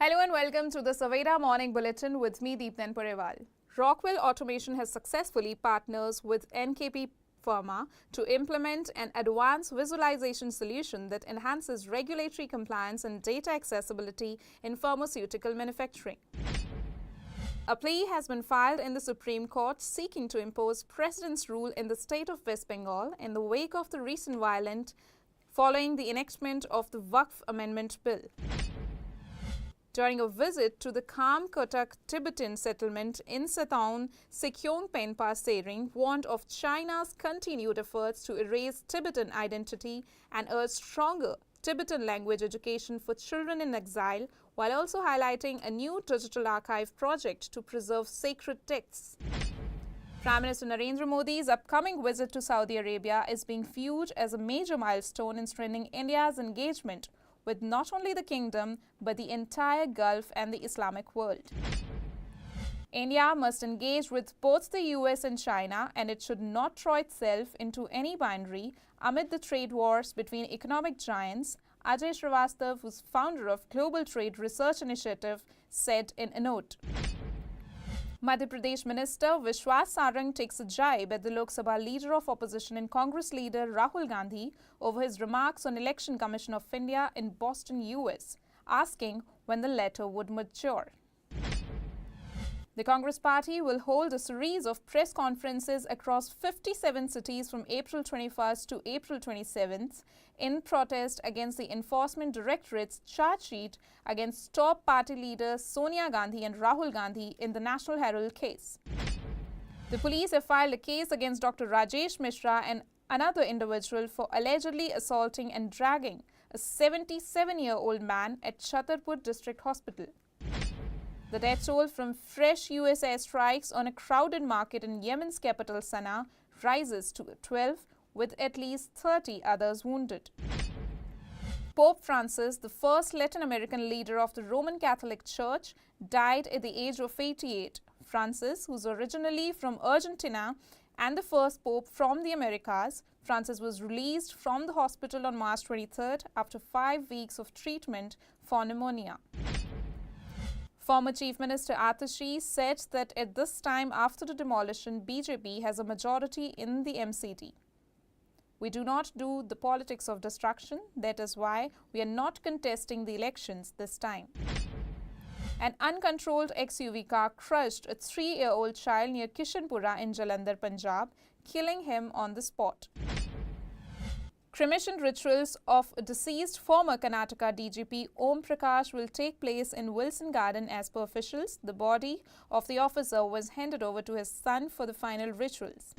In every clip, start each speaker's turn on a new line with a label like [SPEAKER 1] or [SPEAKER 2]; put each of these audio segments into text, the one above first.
[SPEAKER 1] Hello and welcome to the Savera Morning Bulletin with me, Deepnan Purewal. Rockwell Automation has successfully partners with NKP Pharma to implement an advanced visualization solution that enhances regulatory compliance and data accessibility in pharmaceutical manufacturing. A plea has been filed in the Supreme Court seeking to impose President's rule in the state of West Bengal in the wake of the recent violence following the enactment of the Waqf Amendment Bill. During a visit to the Kham Kotak Tibetan settlement in Setaun, Sekyong Penpa Sering warned of China's continued efforts to erase Tibetan identity and urged stronger Tibetan language education for children in exile, while also highlighting a new digital archive project to preserve sacred texts. Prime Minister Narendra Modi's upcoming visit to Saudi Arabia is being viewed as a major milestone in strengthening India's engagement with not only the kingdom but the entire Gulf and the Islamic world. India must engage with both the US and China, and it should not throw itself into any binary amid the trade wars between economic giants, Ajay Srivastav, who's founder of Global Trade Research Initiative, said in a note. Madhya Pradesh Minister Vishwas Sarang takes a jibe at the Lok Sabha leader of opposition and Congress leader Rahul Gandhi over his remarks on Election Commission of India in Boston, US, asking when the letter would mature. The Congress Party will hold a series of press conferences across 57 cities from April 21st to April 27th in protest against the Enforcement Directorate's charge sheet against top party leaders Sonia Gandhi and Rahul Gandhi in the National Herald case. The police have filed a case against Dr. Rajesh Mishra and another individual for allegedly assaulting and dragging a 77-year-old man at Chhatarpur District Hospital. The death toll from fresh US airstrikes on a crowded market in Yemen's capital Sana'a rises to 12, with at least 30 others wounded. Pope Francis, the first Latin American leader of the Roman Catholic Church, died at the age of 88. Francis, who's originally from Argentina and the first pope from the Americas, Francis was released from the hospital on March 23rd after 5 weeks of treatment for pneumonia. Former Chief Minister Atashi said that at this time after the demolition, BJP has a majority in the MCT. We do not do the politics of destruction. That is why we are not contesting the elections this time. An uncontrolled XUV car crushed a 3-year-old child near Kishanpura in Jalandhar, Punjab, killing him on the spot. Cremation rituals of a deceased former Karnataka DGP Om Prakash will take place in Wilson Garden as per officials. The body of the officer was handed over to his son for the final rituals.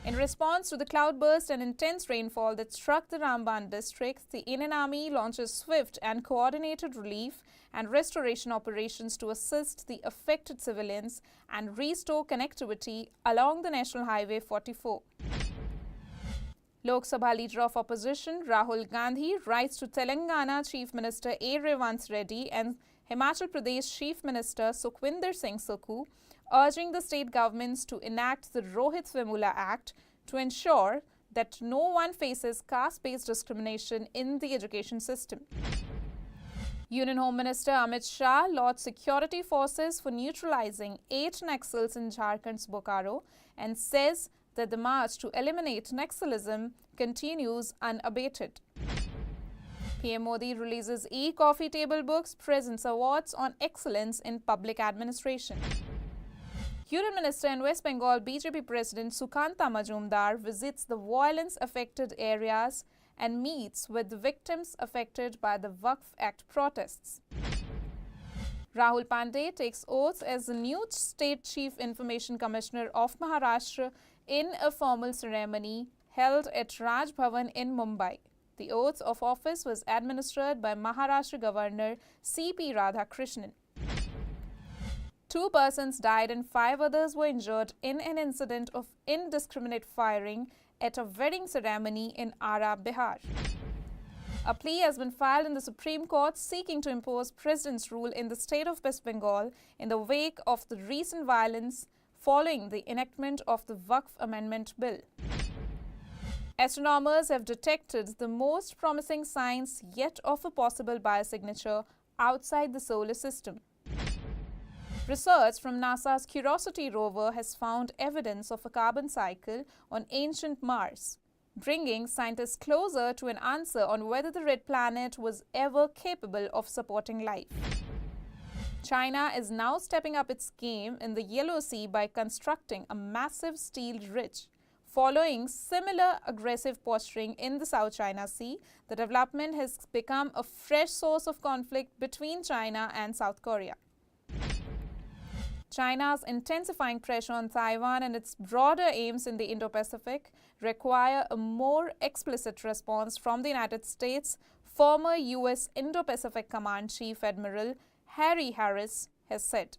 [SPEAKER 1] In response to the cloudburst and intense rainfall that struck the Ramban district, the Indian Army launches swift and coordinated relief and restoration operations to assist the affected civilians and restore connectivity along the National Highway 44. Lok Sabha Leader of Opposition Rahul Gandhi writes to Telangana Chief Minister A. Revant Reddy and Himachal Pradesh Chief Minister Sukhwinder Singh Sukhu, urging the state governments to enact the Rohit Vemula Act to ensure that no one faces caste-based discrimination in the education system. Union Home Minister Amit Shah lauds security forces for neutralizing 8 Naxals in Jharkhand's Bokaro and says that the march to eliminate Naxalism continues unabated. PM Modi releases e-coffee table books, presents awards on excellence in public administration. Union Minister and West Bengal BJP President Sukanta Majumdar visits the violence-affected areas and meets with the victims affected by the Waqf Act protests. Rahul Pandey takes oath as the new State Chief Information Commissioner of Maharashtra in a formal ceremony held at Raj Bhavan in Mumbai. The oath of office was administered by Maharashtra Governor C.P. Radhakrishnan. 2 persons died and 5 others were injured in an incident of indiscriminate firing at a wedding ceremony in Ara, Bihar. A plea has been filed in the Supreme Court seeking to impose President's rule in the state of West Bengal in the wake of the recent violence following the enactment of the Waqf Amendment Bill. Astronomers have detected the most promising signs yet of a possible biosignature outside the solar system. Research from NASA's Curiosity rover has found evidence of a carbon cycle on ancient Mars, bringing scientists closer to an answer on whether the red planet was ever capable of supporting life. China is now stepping up its game in the Yellow Sea by constructing a massive steel ridge. Following similar aggressive posturing in the South China Sea, the development has become a fresh source of conflict between China and South Korea. China's intensifying pressure on Taiwan and its broader aims in the Indo-Pacific require a more explicit response from the United States, former U.S. Indo-Pacific Command Chief Admiral Harry Harris has said.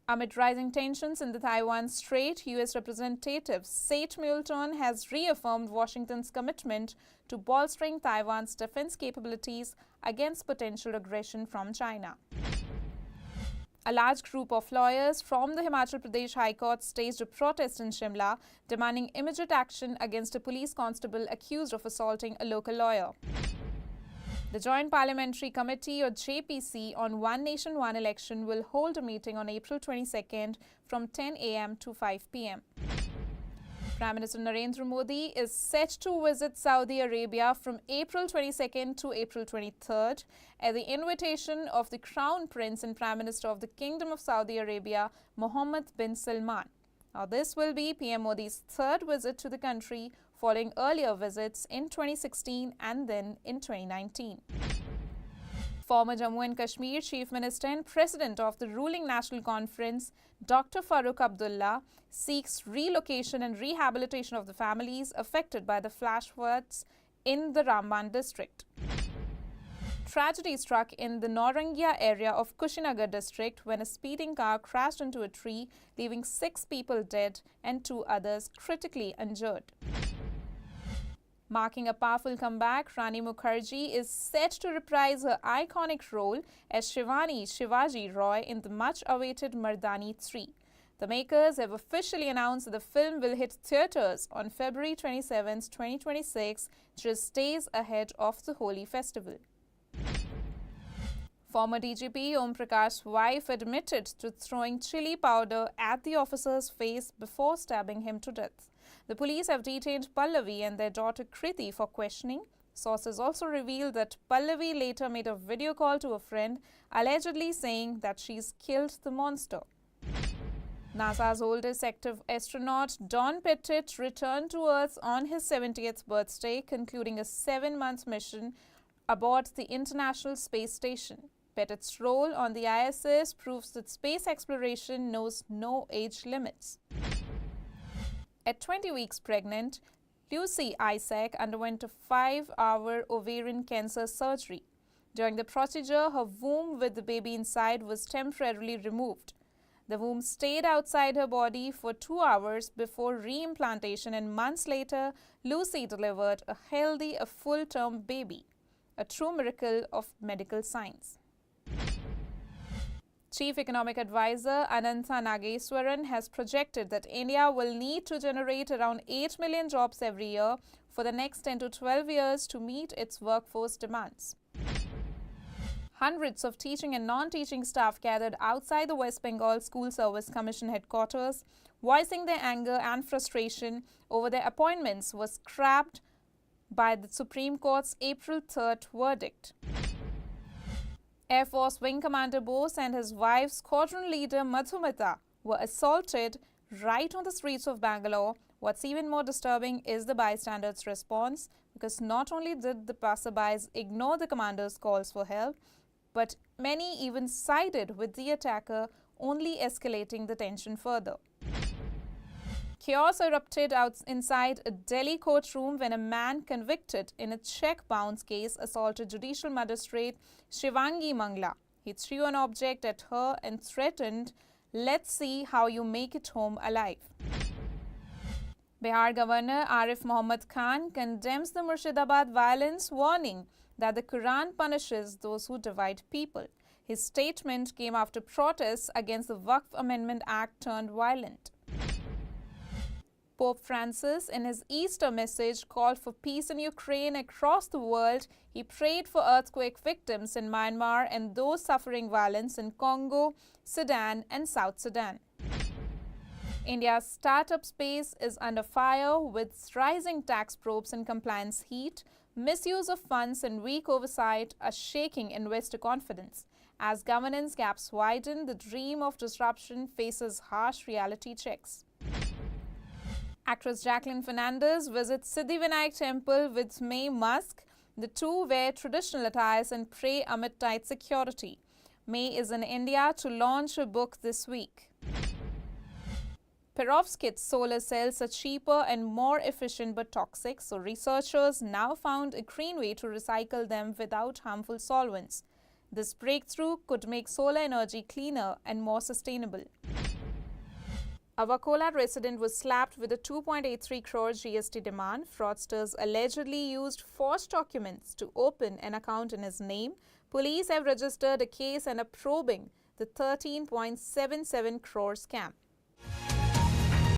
[SPEAKER 1] Amid rising tensions in the Taiwan Strait, U.S. Representative Sate Moulton has reaffirmed Washington's commitment to bolstering Taiwan's defense capabilities against potential aggression from China. A large group of lawyers from the Himachal Pradesh High Court staged a protest in Shimla, demanding immediate action against a police constable accused of assaulting a local lawyer. The Joint Parliamentary Committee, or JPC, on One Nation, One Election will hold a meeting on April 22nd from 10 a.m. to 5 p.m. Prime Minister Narendra Modi is set to visit Saudi Arabia from April 22nd to April 23rd at the invitation of the Crown Prince and Prime Minister of the Kingdom of Saudi Arabia, Mohammed bin Salman. Now, this will be PM Modi's third visit to the country, following earlier visits in 2016 and then in 2019. Former Jammu and Kashmir Chief Minister and President of the ruling National Conference, Dr. Farooq Abdullah, seeks relocation and rehabilitation of the families affected by the flash floods in the Ramban district. Tragedy struck in the Naurangia area of Kushinagar district when a speeding car crashed into a tree, leaving 6 people dead and 2 others critically injured. Marking a powerful comeback, Rani Mukherjee is set to reprise her iconic role as Shivani Shivaji Roy in the much-awaited Mardani 3. The makers have officially announced that the film will hit theatres on February 27, 2026, just days ahead of the Holi festival. Former DGP Om Prakash's wife admitted to throwing chili powder at the officer's face before stabbing him to death. The police have detained Pallavi and their daughter Kriti for questioning. Sources also revealed that Pallavi later made a video call to a friend, allegedly saying that she's killed the monster. NASA's oldest active astronaut, Don Pettit, returned to Earth on his 70th birthday, concluding a 7-month mission aboard the International Space Station. Pettit's role on the ISS proves that space exploration knows no age limits. At 20 weeks pregnant, Lucy Isaac underwent a 5-hour ovarian cancer surgery. During the procedure, her womb with the baby inside was temporarily removed. The womb stayed outside her body for 2 hours before reimplantation, and months later, Lucy delivered a healthy, full-term baby, a true miracle of medical science. Chief Economic Advisor Anantha Nageswaran has projected that India will need to generate around 8 million jobs every year for the next 10 to 12 years to meet its workforce demands. Hundreds of teaching and non-teaching staff gathered outside the West Bengal School Service Commission headquarters, voicing their anger and frustration over their appointments was scrapped by the Supreme Court's April 3rd verdict. Air Force Wing Commander Bose and his wife, Squadron Leader Madhumita, were assaulted right on the streets of Bangalore. What's even more disturbing is the bystanders' response, because not only did the passerbys ignore the commander's calls for help, but many even sided with the attacker, only escalating the tension further. Chaos erupted inside a Delhi courtroom when a man convicted in a check bounce case assaulted Judicial Magistrate Shivangi Mangla. He threw an object at her and threatened, "Let's see how you make it home alive." Bihar Governor Arif Mohammad Khan condemns the Murshidabad violence, warning that the Quran punishes those who divide people. His statement came after protests against the Waqf Amendment Act turned violent. Pope Francis, in his Easter message, called for peace in Ukraine across the world. He prayed for earthquake victims in Myanmar and those suffering violence in Congo, Sudan and South Sudan. India's startup space is under fire with rising tax probes and compliance heat. Misuse of funds and weak oversight are shaking investor confidence. As governance gaps widen, the dream of disruption faces harsh reality checks. Actress Jacqueline Fernandez visits Siddhivinayak temple with May Musk. The two wear traditional attires and pray amid tight security. May is in India to launch a book this week. Perovskit's solar cells are cheaper and more efficient but toxic, so researchers now found a green way to recycle them without harmful solvents. This breakthrough could make solar energy cleaner and more sustainable. A Wakola resident was slapped with a 2.83 crore GST demand. Fraudsters allegedly used forged documents to open an account in his name. Police have registered a case and are probing the 13.77 crore scam.